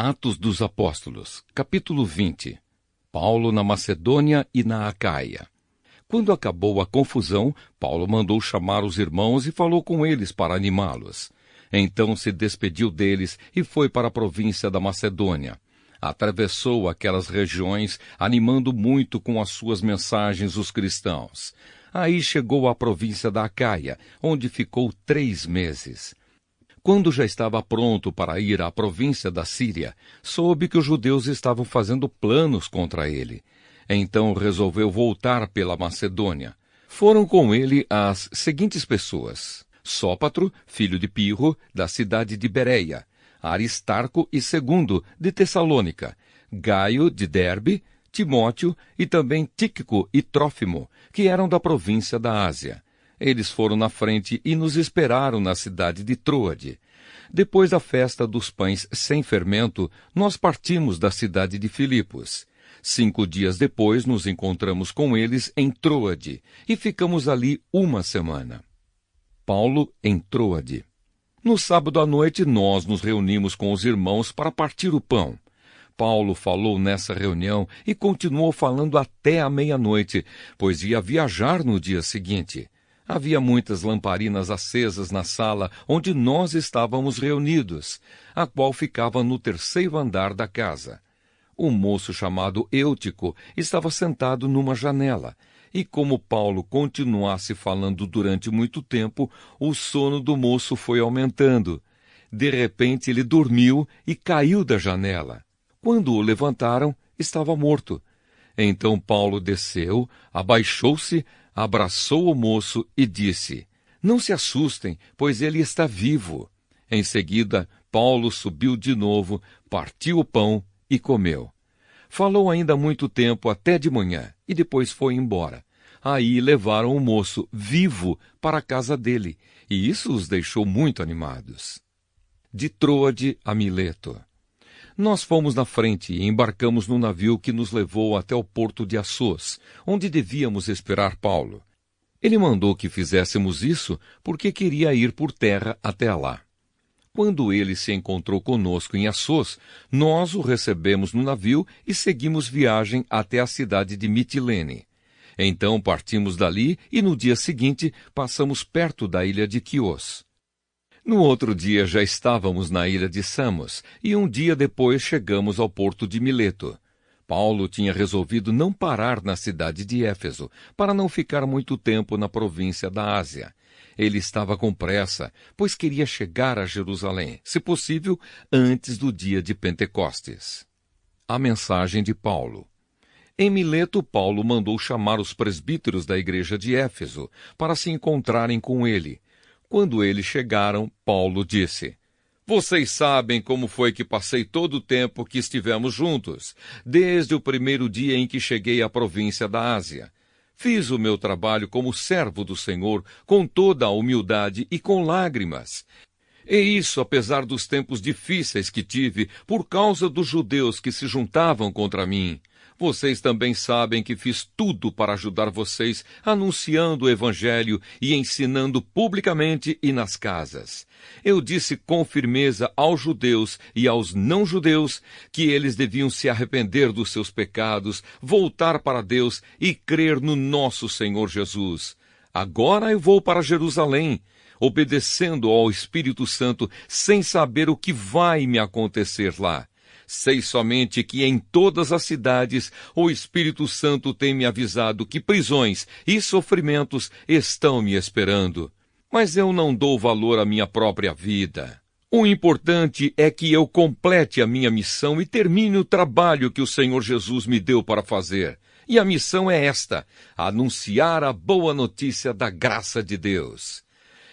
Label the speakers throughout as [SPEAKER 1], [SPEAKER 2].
[SPEAKER 1] Atos dos Apóstolos, capítulo 20. Paulo na Macedônia e na Acaia. Quando acabou a confusão, Paulo mandou chamar os irmãos e falou com eles para animá-los. Então se despediu deles e foi para a província da Macedônia. Atravessou aquelas regiões, animando muito com as suas mensagens os cristãos. Aí chegou à província da Acaia, onde ficou 3 meses. Quando já estava pronto para ir à província da Síria, soube que os judeus estavam fazendo planos contra ele. Então resolveu voltar pela Macedônia. Foram com ele as seguintes pessoas: Sópatro, filho de Pirro, da cidade de Bereia; Aristarco e Segundo, de Tessalônica; Gaio, de Derbe; Timóteo e também Tíquico e Trófimo, que eram da província da Ásia. Eles foram na frente e nos esperaram na cidade de Troade. Depois da festa dos pães sem fermento, nós partimos da cidade de Filipos. 5 dias depois, nos encontramos com eles em Troade e ficamos ali 1 semana. Paulo em Troade. No sábado à noite, nós nos reunimos com os irmãos para partir o pão. Paulo falou nessa reunião e continuou falando até a meia-noite, pois ia viajar no dia seguinte. Havia muitas lamparinas acesas na sala onde nós estávamos reunidos, a qual ficava no 3º andar da casa. Um moço chamado Eutico estava sentado numa janela, e como Paulo continuasse falando durante muito tempo, o sono do moço foi aumentando. De repente ele dormiu e caiu da janela. Quando o levantaram, estava morto. Então Paulo desceu, abaixou-se, abraçou o moço e disse: "Não se assustem, pois ele está vivo." Em seguida, Paulo subiu de novo, partiu o pão e comeu. Falou ainda muito tempo até de manhã e depois foi embora. Aí levaram o moço vivo para a casa dele, e isso os deixou muito animados. De Troade a Mileto. Nós fomos na frente e embarcamos no navio que nos levou até o porto de Assos, onde devíamos esperar Paulo. Ele mandou que fizéssemos isso porque queria ir por terra até lá. Quando ele se encontrou conosco em Assos, nós o recebemos no navio e seguimos viagem até a cidade de Mitilene. Então partimos dali e no dia seguinte passamos perto da ilha de Quios. No outro dia já estávamos na ilha de Samos, e um dia depois chegamos ao porto de Mileto. Paulo tinha resolvido não parar na cidade de Éfeso, para não ficar muito tempo na província da Ásia. Ele estava com pressa, pois queria chegar a Jerusalém, se possível, antes do dia de Pentecostes. A mensagem de Paulo. Em Mileto, Paulo mandou chamar os presbíteros da igreja de Éfeso, para se encontrarem com ele. Quando eles chegaram, Paulo disse: "Vocês sabem como foi que passei todo o tempo que estivemos juntos, desde o primeiro dia em que cheguei à província da Ásia. Fiz o meu trabalho como servo do Senhor, com toda a humildade e com lágrimas. E isso apesar dos tempos difíceis que tive por causa dos judeus que se juntavam contra mim. Vocês também sabem que fiz tudo para ajudar vocês, anunciando o Evangelho e ensinando publicamente e nas casas. Eu disse com firmeza aos judeus e aos não-judeus que eles deviam se arrepender dos seus pecados, voltar para Deus e crer no nosso Senhor Jesus. Agora eu vou para Jerusalém, obedecendo ao Espírito Santo, sem saber o que vai me acontecer lá. Sei somente que em todas as cidades o Espírito Santo tem me avisado que prisões e sofrimentos estão me esperando. Mas eu não dou valor à minha própria vida. O importante é que eu complete a minha missão e termine o trabalho que o Senhor Jesus me deu para fazer. E a missão é esta: anunciar a boa notícia da graça de Deus.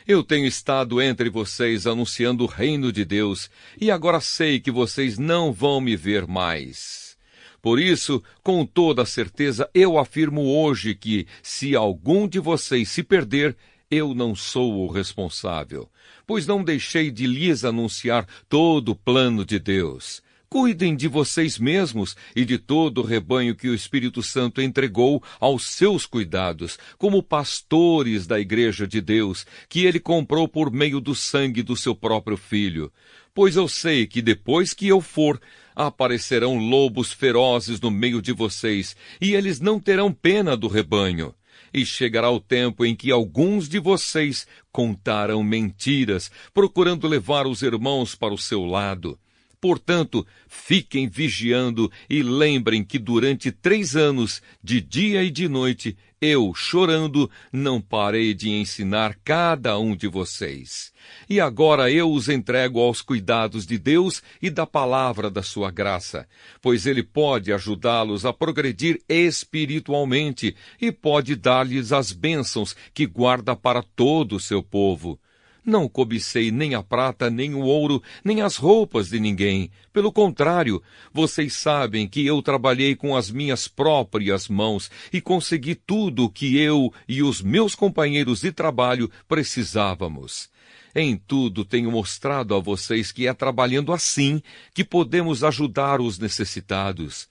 [SPEAKER 1] Eu tenho estado entre vocês anunciando o reino de Deus, e agora sei que vocês não vão me ver mais. Por isso, com toda certeza, eu afirmo hoje que, se algum de vocês se perder, eu não sou o responsável, pois não deixei de lhes anunciar todo o plano de Deus. Cuidem de vocês mesmos e de todo o rebanho que o Espírito Santo entregou aos seus cuidados, como pastores da igreja de Deus, que ele comprou por meio do sangue do seu próprio Filho. Pois eu sei que depois que eu for, aparecerão lobos ferozes no meio de vocês, e eles não terão pena do rebanho. E chegará o tempo em que alguns de vocês contarão mentiras, procurando levar os irmãos para o seu lado. Portanto, fiquem vigiando e lembrem que durante 3 anos, de dia e de noite, eu, chorando, não parei de ensinar cada um de vocês. E agora eu os entrego aos cuidados de Deus e da palavra da sua graça, pois Ele pode ajudá-los a progredir espiritualmente e pode dar-lhes as bênçãos que guarda para todo o seu povo. Não cobicei nem a prata, nem o ouro, nem as roupas de ninguém. Pelo contrário, vocês sabem que eu trabalhei com as minhas próprias mãos e consegui tudo o que eu e os meus companheiros de trabalho precisávamos. Em tudo tenho mostrado a vocês que é trabalhando assim que podemos ajudar os necessitados.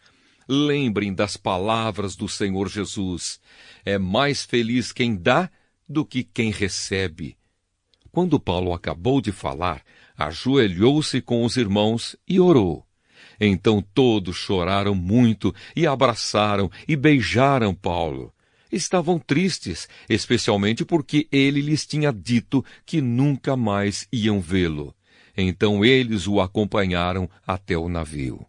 [SPEAKER 1] Lembrem das palavras do Senhor Jesus. É mais feliz quem dá do que quem recebe. Quando Paulo acabou de falar, ajoelhou-se com os irmãos e orou. Então todos choraram muito e abraçaram e beijaram Paulo. Estavam tristes, especialmente porque ele lhes tinha dito que nunca mais iam vê-lo. Então eles o acompanharam até o navio.